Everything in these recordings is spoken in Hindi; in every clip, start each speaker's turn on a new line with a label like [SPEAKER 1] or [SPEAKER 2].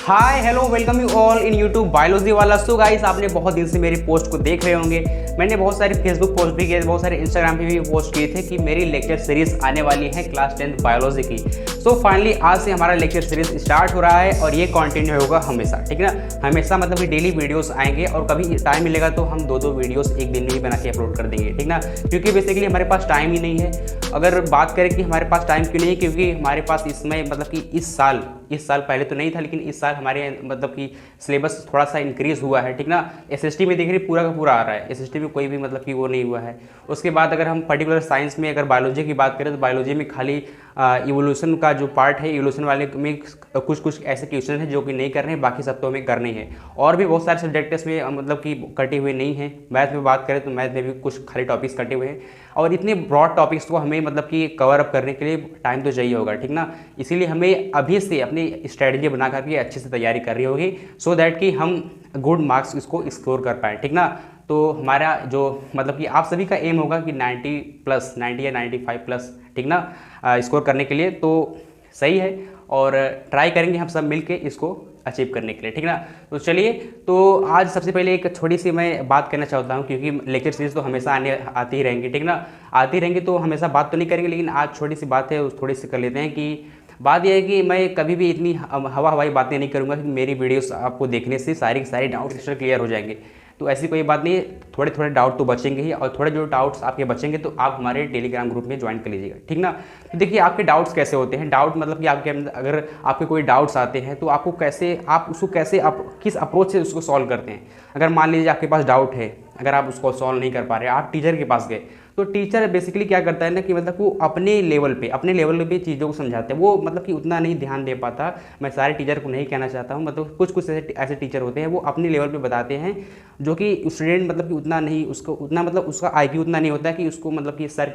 [SPEAKER 1] Hi hello welcome you all in YouTube biology वाला। सो गाइस, आपने बहुत दिन से मेरी पोस्ट को देख रहे होंगे। मैंने बहुत सारे फेसबुक पोस्ट भी किए, बहुत सारे इंस्टाग्राम पे भी पोस्ट किए थे कि मेरी लेक्चर सीरीज आने वाली है क्लास 10th बायोलॉजी की। सो फाइनली आज से हमारा लेक्चर सीरीज स्टार्ट हो रहा है और ये कंटिन्यू होगा हमेशा, ठीक है ना। हमेशा मतलब कि डेली वीडियोस आएंगे और कभी टाइम मिलेगा तो हम दो वीडियोस एक दिन में ही बना के अपलोड कर देंगे, ठीक ना। क्योंकि बेसिकली हमारे पास टाइम ही नहीं है। अगर बात करें कि हमारे पास टाइम क्यों नहीं है, क्योंकि हमारे पास इसमें मतलब कि इस साल पहले तो नहीं था, लेकिन इस साल हमारे मतलब कि सिलेबस थोड़ा सा इंक्रीज हुआ है, ठीक ना। एसएसटी में देख रही पूरा का पूरा आ रहा है, एसएसटी में कोई भी मतलब कि वो नहीं हुआ है। उसके बाद अगर हम पर्टिकुलर साइंस में अगर बायोलॉजी की बात करें तो बायोलॉजी में खाली इवोल्यूशन का जो पार्ट है, इवोल्यूशन वाले में कुछ ऐसे क्वेश्चन हैं जो कि नहीं कर रहे हैं, बाकी सब तो हमें करने हैं। और भी बहुत सारे सब्जेक्ट्स में मतलब कि कटे हुए नहीं हैं। मैथ में बात करें तो मैथ में भी कुछ खाली टॉपिक्स कटे हुए हैं और इतने ब्रॉड टॉपिक्स को हमें मतलब कि कवर अप करने के लिए टाइम तो चाहिए होगा, ठीक ना। इसीलिए हमें अभी से अपनी स्ट्रैटेजी बना करके अच्छे से तैयारी कर रही होगी, सो दैट कि हम गुड मार्क्स इसको स्कोर कर पाएँ, ठीक ना। तो हमारा जो मतलब कि आप सभी का एम होगा कि 90 या 95+, ठीक ना, स्कोर करने के लिए। तो सही है और ट्राई करेंगे हम सब मिलके इसको अचीव करने के लिए, ठीक ना। तो चलिए, तो आज सबसे पहले एक छोटी सी मैं बात करना चाहता हूँ, क्योंकि लेक्चर सीरीज तो हमेशा आती ही रहेंगी, ठीक ना। आती रहेंगी तो हमेशा बात तो नहीं करेंगे, लेकिन आज छोटी सी बात है उस थोड़ी सी कर लेते हैं। कि बात यह है कि मैं कभी भी इतनी हवाई बातें नहीं करूँगा कि मेरी वीडियोस आपको देखने से सारी डाउट्स क्लियर हो जाएंगे। तो ऐसी कोई बात नहीं है, थोड़े डाउट तो बचेंगे ही, और थोड़े जो डाउट्स आपके बचेंगे तो आप हमारे टेलीग्राम ग्रुप में ज्वाइन कर लीजिएगा, ठीक ना। तो देखिए आपके डाउट्स कैसे होते हैं। डाउट मतलब कि आपके अगर आपके कोई डाउट्स आते हैं तो आपको कैसे आप किस अप्रोच से उसको सॉल्व करते हैं। अगर मान लीजिए आपके पास डाउट है, अगर आप उसको सॉल्व नहीं कर पा रहे, आप टीचर के पास गए, तो टीचर बेसिकली क्या करता है ना कि मतलब वो अपने लेवल पे चीज़ों को समझाते हैं। वो मतलब कि उतना नहीं ध्यान दे पाता। मैं सारे टीचर को नहीं कहना चाहता हूँ, मतलब कुछ ऐसे टीचर होते हैं वो अपने लेवल पे बताते हैं, जो कि स्टूडेंट मतलब कि उतना नहीं, मतलब उसका IQ उतना नहीं होता है कि उसको मतलब कि सर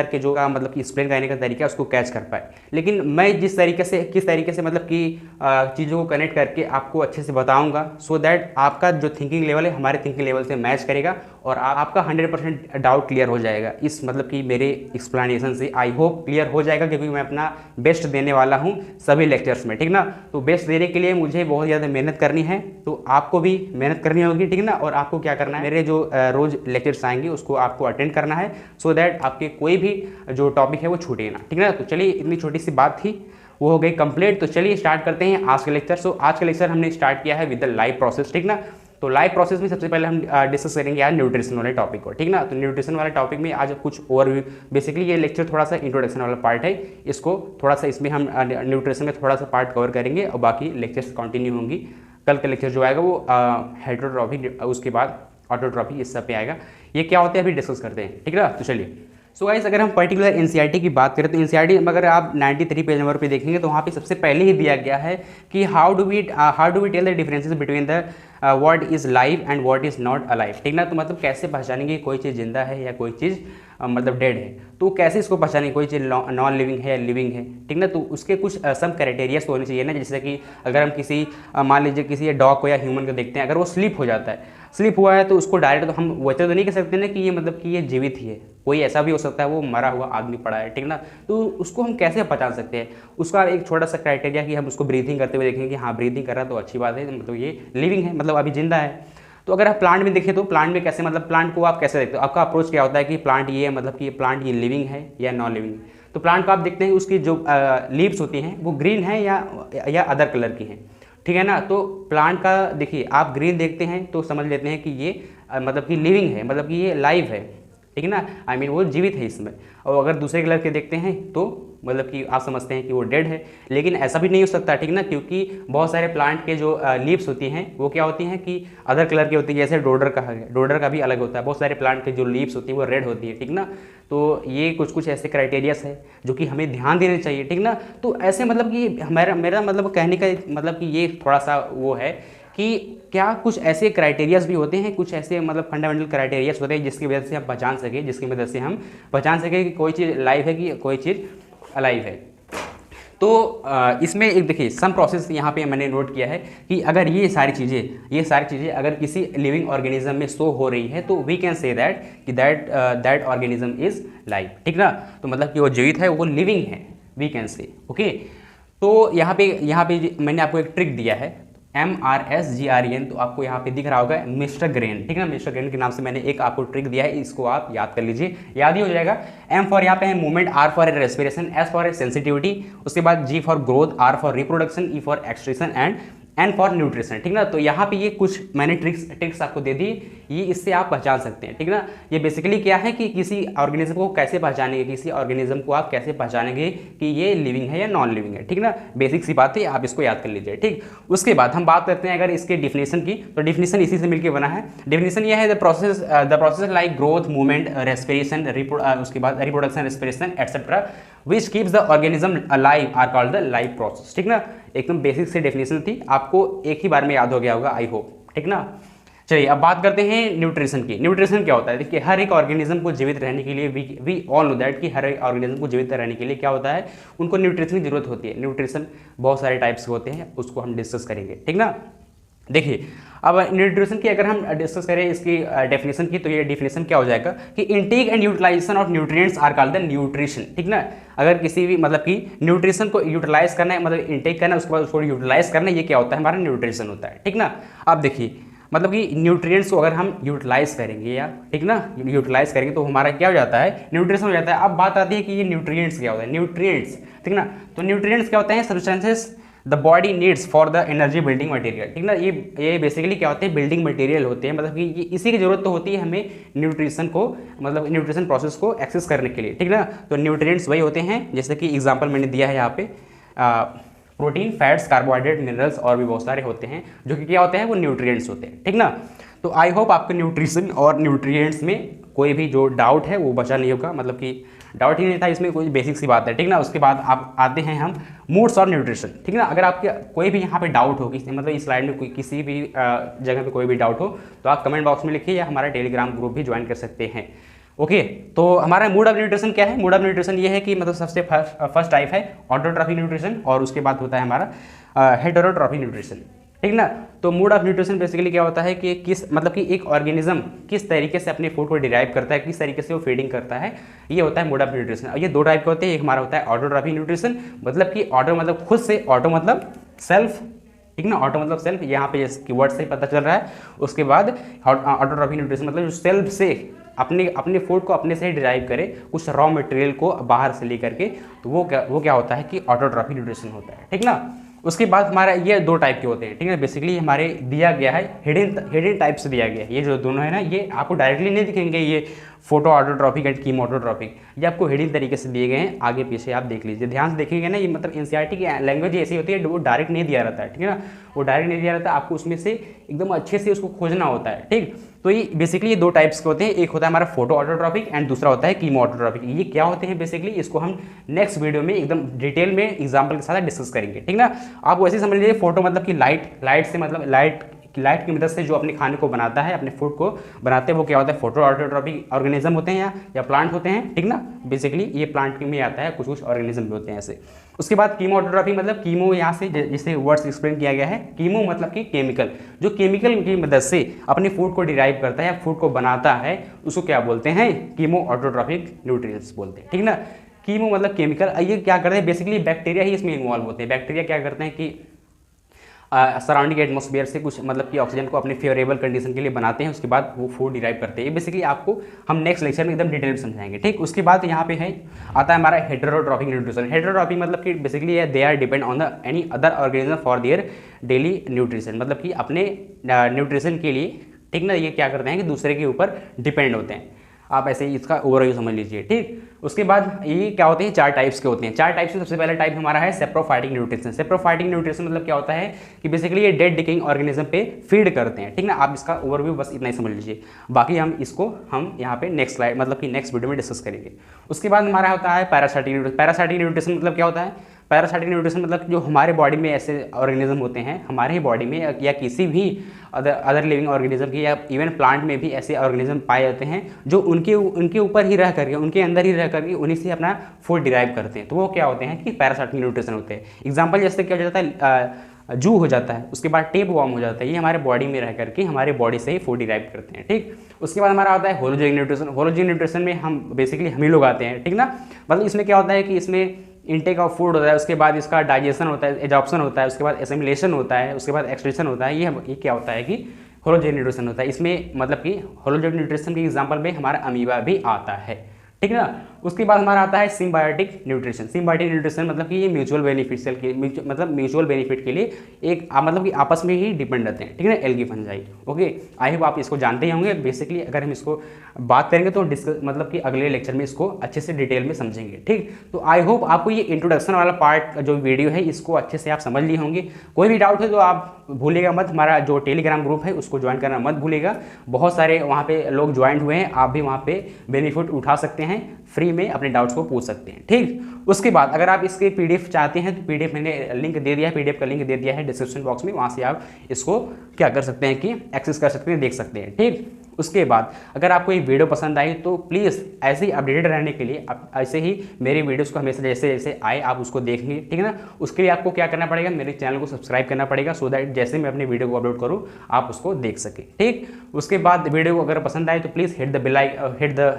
[SPEAKER 1] के जो का मतलब कि एक्सप्लेन करने का तरीका है उसको कैच कर पाए। लेकिन मैं किस तरीके से मतलब कि चीज़ों को कनेक्ट करके आपको अच्छे से बताऊँगा, सो दैट आपका जो थिंकिंग लेवल है हमारे थिंकिंग लेवल से मैच करेगा और आपका 100% डाउट क्लियर हो जाएगा। इस मतलब कि मेरे एक्सप्लेनेशन से आई होप क्लियर हो जाएगा, क्योंकि मैं अपना बेस्ट देने वाला हूं सभी लेक्चर्स में, ठीक ना। तो बेस्ट देने के लिए मुझे बहुत ज़्यादा मेहनत करनी है, तो आपको भी मेहनत करनी होगी, ठीक ना। और आपको क्या करना है, मेरे जो रोज़ लेक्चर्स आएंगे उसको आपको अटेंड करना है, सो दैट आपके कोई भी जो टॉपिक है वो छूटे ना, ठीक ना। तो चलिए, इतनी छोटी सी बात थी, वो हो गई कंप्लीट। तो चलिए स्टार्ट करते हैं आज के लेक्चर। सो आज का लेक्चर हमने स्टार्ट किया है विद द लाइव प्रोसेस, ठीक ना। तो लाइव प्रोसेस में सबसे पहले हम डिस्कस करेंगे यार न्यूट्रिशन वाले टॉपिक को, ठीक ना। तो न्यूट्रिशन वाले टॉपिक में आज कुछ ओवरव्यू, बेसिकली ये लेक्चर थोड़ा सा इंट्रोडक्शन वाला पार्ट है, इसको थोड़ा सा इसमें हम न्यूट्रिशन में थोड़ा सा पार्ट कवर करेंगे और बाकी लेक्चर्स कंटिन्यू होंगी। कल का लेक्चर जो आएगा वो हेटेरोट्रॉफी, उसके बाद ऑटोट्रॉफी, इस सब पे आएगा। ये क्या होता है अभी डिस्कस करते हैं, ठीक है ना। तो चलिए, सो गाइस, अगर हम पर्टिकुलर एनसीईआरटी की बात करें तो एनसीईआरटी में अगर आप 93 पेज नंबर पे देखेंगे तो वहाँ पे सबसे पहले ही दिया गया है कि how do we tell the differences between the what is live and what is not alive, ठीक ना। तो मतलब कैसे पहचानेंगे कोई चीज़ जिंदा है या कोई चीज़ मतलब डेड है। तो कैसे इसको पहचानेंगे कोई चीज़ नॉन लिविंग है या लिविंग है, ठीक ना। तो उसके कुछ सम क्राइटेरियाज होने चाहिए ना। जैसे कि अगर हम किसी मान लीजिए किसी डॉग को या ह्यूमन को देखते हैं, अगर वो स्लीप हो जाता है, स्लिप हुआ है, तो उसको डायरेक्ट तो हम वैसे तो नहीं कह सकते ना कि ये मतलब कि ये जीवित ही है। कोई ऐसा भी हो सकता है वो मरा हुआ आदमी पड़ा है, ठीक ना। तो उसको हम कैसे पहचान सकते हैं, उसका एक छोटा सा क्राइटेरिया कि हम उसको ब्रीथिंग करते हुए देखेंगे कि हाँ ब्रीथिंग कर रहा है तो अच्छी बात है, मतलब ये लिविंग है, मतलब अभी जिंदा है। तो अगर आप प्लांट में देखें तो प्लांट में कैसे, मतलब प्लांट को आप कैसे देखते हो, आपका अप्रोच क्या होता है कि प्लांट ये मतलब कि प्लांट ये लिविंग है या नॉन लिविंग। तो प्लांट को आप देखते हैं उसकी जो लीव्स होती हैं वो ग्रीन है या अदर कलर की हैं, ठीक है ना। तो प्लांट का देखिए, आप ग्रीन देखते हैं तो समझ लेते हैं कि ये मतलब कि लिविंग है, मतलब कि ये लाइव है, ठीक है ना। आई मीन वो जीवित है इसमें। और अगर दूसरे कलर के देखते हैं तो मतलब कि आप समझते हैं कि वो डेड है। लेकिन ऐसा भी नहीं हो सकता, ठीक ना, क्योंकि बहुत सारे प्लांट के जो लीव्स होती हैं वो क्या होती हैं कि अदर कलर की होती है। जैसे डोडर का भी अलग होता है। बहुत सारे प्लांट के जो लीव्स होती हैं वो रेड होती है, ठीक ना। तो ये कुछ ऐसे क्राइटेरियाज है जो कि हमें ध्यान देने चाहिए, ठीक ना। तो ऐसे मतलब कि मेरा मतलब कहने का मतलब कि ये थोड़ा सा वो है कि क्या कुछ ऐसे क्राइटेरियाज भी होते हैं, कुछ ऐसे मतलब फंडामेंटल क्राइटेरियाज होते हैं जिसकी वजह से हम पहचान सकें कि कोई चीज़ लाइव है कि कोई चीज़ अलाइव है। तो इसमें एक देखिए सम प्रोसेस यहाँ पे मैंने नोट किया है कि अगर ये सारी चीज़ें अगर किसी लिविंग ऑर्गेनिज्म में शो हो रही है तो वी कैन से दैट कि दैट ऑर्गेनिज्म इज लाइव, ठीक ना। तो मतलब कि वो जीवित है, वो लिविंग है, वी कैन से, ओके। तो यहाँ पे मैंने आपको एक ट्रिक दिया है, MRSGREN, तो आपको यहाँ पे दिख रहा होगा मिस्टर ग्रेन, ठीक है ना। मिस्टर ग्रेन के नाम से मैंने एक आपको ट्रिक दिया है, इसको आप याद कर लीजिए, याद ही हो जाएगा। M फॉर यहाँ पे है movement, R for respiration, S for sensitivity, उसके बाद G for growth, R for reproduction, E for extraction and N for nutrition, ठीक ना। तो यहाँ पे ये कुछ मैंने ट्रिक्स आपको दे दी, ये इससे आप पहचान सकते हैं, ठीक ना। ये बेसिकली क्या है कि किसी ऑर्गेनिज्म को कैसे पहचानेंगे, किसी ऑर्गेनिज्म को आप कैसे पहचानेंगे कि ये लिविंग है या नॉन लिविंग है, ठीक ना। बेसिक सी बात है, आप इसको याद कर लीजिए, ठीक। उसके बाद हम बात करते हैं अगर इसके डिफिनेशन की, तो डिफिनेशन इसी से मिलकर बना है। डिफिनेशन ये है the process like growth, movement, respiration, उसके बाद reproduction, respiration etcetera which keeps the organism alive are called the life process, ठीक ना। एकदम बेसिक से डेफिनेशन थी, आपको एक ही बार में याद हो गया होगा, आई होप, ठीक ना। चलिए अब बात करते हैं न्यूट्रिशन की। न्यूट्रिशन क्या होता है? देखिए हर एक ऑर्गेनिज्म को जीवित रहने के लिए वी ऑल नो दैट कि हर एक ऑर्गेनिज्म को जीवित रहने के लिए क्या होता है, उनको न्यूट्रिशन की जरूरत होती है। न्यूट्रिशन बहुत सारे टाइप्स के होते हैं, उसको हम डिस्कस करेंगे, ठीक ना। देखिए अब न्यूट्रिशन की अगर हम डिस्कस करें इसकी डेफिनेशन की, तो ये डेफिनेशन क्या हो जाएगा कि intake and utilization of nutrients are called the nutrition, ठीक ना। अगर किसी भी मतलब कि न्यूट्रिशन को यूटिलाइज करना है, मतलब इंटेक करना है, उसके बाद उसको यूटिलाइज करना है, ये क्या होता है, हमारा न्यूट्रिशन होता है, ठीक ना। अब देखिए मतलब कि न्यूट्रिएंट्स को अगर हम यूटिलाइज करेंगे या ठीक ना, यूटिलाइज करेंगे तो हमारा क्या हो जाता है, न्यूट्रिशन हो जाता है। अब बात आती है कि ये न्यूट्रिएंट्स क्या होता है, न्यूट्रिएंट्स, ठीक ना। तो न्यूट्रिएंट्स क्या होते हैं, substances the body needs for the energy building material, ठीक ना। ये बेसिकली क्या होते हैं, बिल्डिंग मटेरियल होते हैं, मतलब कि ये इसी की जरूरत तो होती है हमें न्यूट्रिशन को, मतलब न्यूट्रिशन प्रोसेस को एक्सेस करने के लिए, ठीक ना। तो न्यूट्रिएंट्स वही होते हैं, जैसे कि एग्जांपल मैंने दिया है यहाँ पे, प्रोटीन, फैट्स, कार्बोहाइड्रेट, मिनरल्स और भी बहुत सारे होते हैं जो कि क्या होते हैं, वो न्यूट्रिएंट्स होते हैं, ठीक ना। तो आई होप आपको न्यूट्रिशन और न्यूट्रिएंट्स में कोई भी जो डाउट है वो बचा नहीं होगा, मतलब कि डाउट ही नहीं था, इसमें कोई बेसिक सी बात है, ठीक ना। उसके बाद आप आते हैं हम मूड्स और न्यूट्रिशन, ठीक ना। अगर आपके कोई भी यहाँ पे डाउट हो, मतलब इस स्लाइड में कोई किसी भी जगह पे कोई भी डाउट हो तो आप कमेंट बॉक्स में लिखिए या हमारा टेलीग्राम ग्रुप भी ज्वाइन कर सकते हैं, ओके। तो हमारा मूड ऑफ न्यूट्रिशन क्या है, मूड ऑफ न्यूट्रिशन ये है कि मतलब सबसे फर्स्ट टाइप है ऑटोट्रॉफिक न्यूट्रिशन, और उसके बाद होता है हमारा हेटेरोट्रॉफिक न्यूट्रिशन, ठीक ना। तो मूड ऑफ न्यूट्रिशन बेसिकली क्या होता है कि किस मतलब कि एक ऑर्गेनिज्म किस तरीके से अपने फूड को डिराइव करता है, किस तरीके से वो फीडिंग करता है, ये होता है मूड ऑफ न्यूट्रिशन। और ये दो टाइप के होते हैं, एक हमारा होता है ऑटोट्रॉफिक न्यूट्रिशन, मतलब कि ऑटो मतलब खुद से, ऑटो मतलब सेल्फ, ठीक ना। ऑटो मतलब सेल्फ, यहाँ पे जैसे कीवर्ड से पता चल रहा है। उसके बाद ऑटोट्रॉफिक न्यूट्रिशन मतलब जो सेल्फ से अपने फूड को अपने से ही डिराइव करे, कुछ रॉ मटेरियल को बाहर से लेकर के, तो वो क्या होता है कि ऑटोट्रॉफिक न्यूट्रिशन होता है, ठीक ना। उसके बाद हमारा ये दो टाइप के होते हैं, ठीक है। बेसिकली हमारे दिया गया है हिडन टाइप से दिया गया है, ये जो दोनों है ना, ये आपको डायरेक्टली नहीं दिखेंगे, ये फोटो ऑटोट्रॉफिक एंड कीमोटोट्रॉफिक, ये आपको हिडन तरीके से दिए गए हैं, आगे पीछे आप देख लीजिए, ध्यान से देखेंगे ना। ये मतलब एनसीईआरटी की लैंग्वेज ऐसी होती है, वो डायरेक्ट नहीं दिया रहता है, ठीक है ना। वो डायरेक्ट नहीं दिया रहता, आपको उसमें से एकदम अच्छे से उसको खोजना होता है, ठीक। तो ये बेसिकली ये दो टाइप्स के होते हैं, एक होता है हमारा फोटो ऑटोट्रॉफिक एंड दूसरा होता है कीमो ऑटोट्रॉफिक। ये क्या होते हैं बेसिकली, इसको हम नेक्स्ट वीडियो में एकदम डिटेल में एग्जांपल के साथ डिस्कस करेंगे, ठीक ना। आप वैसे समझ लीजिए, फोटो मतलब कि लाइट से मतलब लाइट की मदद से जो अपने खाने को बनाता है, अपने फूड को बनाते हैं, वो क्या होता है, फोटो ऑटोट्रॉफिक ऑर्गेनिज्म होते हैं या प्लांट होते हैं, ठीक ना। बेसिकली ये प्लांट में आता है, कुछ ऑर्गेनिज्म भी होते हैं ऐसे। उसके बाद कीमो ऑटोट्रॉफिक मतलब कीमो, यहाँ से जैसे वर्ड्स एक्सप्लेन किया गया है, कीमो मतलब कि केमिकल, जो केमिकल की मदद से अपने फूड को डिराइव करता है या फूड को बनाता है, उसको क्या बोलते हैं, कीमो ऑटोट्रॉफिक न्यूट्रिएंट्स बोलते हैं, ठीक ना। कीमो मतलब केमिकल, ये क्या करते हैं, बेसिकली बैक्टीरिया ही इसमें इन्वॉल्व होते हैं। बैक्टीरिया क्या करते हैं कि सराउंडिंग एटमॉस्फेयर से कुछ मतलब कि ऑक्सीजन को अपने फेवरेबल कंडीशन के लिए बनाते हैं, उसके बाद वो फूड डिराइव करते हैं। ये बेसिकली आपको हम नेक्स्ट लेक्चर में एकदम डिटेल में समझाएंगे, ठीक। उसके बाद यहाँ पे है आता है हमारा हेटेरोट्रॉफिक न्यूट्रिशन। हेटेरोट्रॉफिक मतलब कि basically they are depend on the any other organism for their daily nutrition, मतलब कि अपने न्यूट्रिशन के लिए, ठीक ना। ये क्या करते हैं कि दूसरे के ऊपर डिपेंड होते हैं, आप ऐसे ही इसका ओवरव्यू समझ लीजिए, ठीक। उसके बाद ये क्या होते हैं, चार टाइप्स के होते हैं। चार टाइप्स में सबसे पहला टाइप हमारा है सेप्रोफाइटिक न्यूट्रिशन। सेप्रोफाइटिक न्यूट्रिशन मतलब क्या होता है कि बेसिकली ये डेड डिकेइंग ऑर्गेनिज्म पे फीड करते हैं, ठीक ना। आप इसका ओवरव्यू बस इतना ही समझ लीजिए, बाकी हम यहाँ पे नेक्स्ट स्लाइड मतलब कि नेक्स्ट वीडियो में डिस्कस करेंगे। उसके बाद हमारा होता है पैरासाइटिक न्यूट्रिशन। पैरासाइटिक न्यूट्रिशन मतलब क्या होता है, पैरासाइटिक न्यूट्रिशन मतलब जो हमारे बॉडी में ऐसे ऑर्गेनिज्म होते हैं, हमारे ही बॉडी में या किसी भी अदर लिविंग ऑर्गेनिज्म की या इवन प्लांट में भी ऐसे ऑर्गेनिज्म पाए जाते हैं जो उनके ऊपर ही रह करके, उनके अंदर ही रह करके उन्हीं से अपना फूड डिराइव करते हैं, तो वो क्या होते हैं कि पैरासाइटिक न्यूट्रिशन होते हैं। एग्जाम्पल जैसे क्या हो जाता है, जू हो जाता है, उसके बाद टेप वॉर्म हो जाता है, ये हमारे बॉडी में रह करके हमारे बॉडी से ही फूड डिराइव करते हैं, ठीक। उसके बाद हमारा आता है होलोजेनिक न्यूट्रिशन। होलोजेनिक न्यूट्रिशन में हम बेसिकली हम ही लोग आते हैं, ठीक ना। मतलब इसमें क्या होता है कि इसमें इनटेक ऑफ फूड होता है, उसके बाद इसका डाइजेशन होता है, एजॉर्प्शन होता है, उसके बाद एसिमिलेशन होता है, उसके बाद एक्सक्रीशन होता है। ये क्या होता है कि होलोजेनिक न्यूट्रिशन होता है। इसमें मतलब कि होलोजेनिक न्यूट्रिशन के एग्जांपल में हमारा अमीबा भी आता है, ठीक है ना। उसके बाद हमारा आता है सिम्बायोटिक न्यूट्रिशन। सिम्बायोटिक न्यूट्रिशन मतलब कि ये म्यूचुअल बेनिफिशियल के मतलब म्यूचुअल बेनिफिट के लिए एक मतलब कि आपस में ही डिपेंड रहते हैं, ठीक है ना, algae fungi. Okay, I hope आप इसको जानते ही होंगे। बेसिकली अगर हम इसको बात करेंगे तो डिस्कस मतलब कि अगले लेक्चर में इसको अच्छे से डिटेल में समझेंगे, ठीक। तो आई होप आपको ये इंट्रोडक्शन वाला पार्ट जो वीडियो है इसको अच्छे से आप समझ लिए होंगे। कोई भी डाउट है तो आप भूलिएगा मत, हमारा जो टेलीग्राम ग्रुप है उसको ज्वाइन करना मत भूलिएगा। बहुत सारे वहाँ पे लोग ज्वाइन हुए हैं, आप भी वहाँ पे बेनिफिट उठा सकते हैं, फ्री में अपने डाउट्स को पूछ सकते हैं, ठीक। उसके बाद अगर आप इसके पीडीएफ चाहते हैं तो पीडीएफ मैंने लिंक दे दिया है, पीडीएफ का लिंक दे दिया है डिस्क्रिप्शन बॉक्स में, वहाँ से आप इसको क्या कर सकते हैं कि एक्सेस कर सकते हैं, देख सकते हैं, ठीक। उसके बाद अगर आपको ये वीडियो पसंद आई तो प्लीज़ ऐसे ही अपडेटेड रहने के लिए आप ऐसे ही मेरी वीडियोस को हमेशा जैसे जैसे आए आप उसको देखेंगे, ठीक है ना। उसके लिए आपको क्या करना पड़ेगा, मेरे चैनल को सब्सक्राइब करना पड़ेगा, सो दैट जैसे मैं अपनी वीडियो को अपलोड करूँ आप उसको देख सकें, ठीक। उसके बाद वीडियो को अगर पसंद आए तो please hit the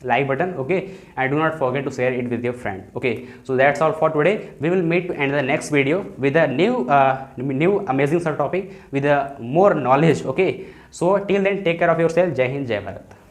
[SPEAKER 1] like button, okay, and do not forget to share it with your friend. Okay, so that's all for today. We will meet in the next video with a new amazing sort of topic with a more knowledge. Okay, so till then take care of yourself. Jai Hind, Jai Bharat.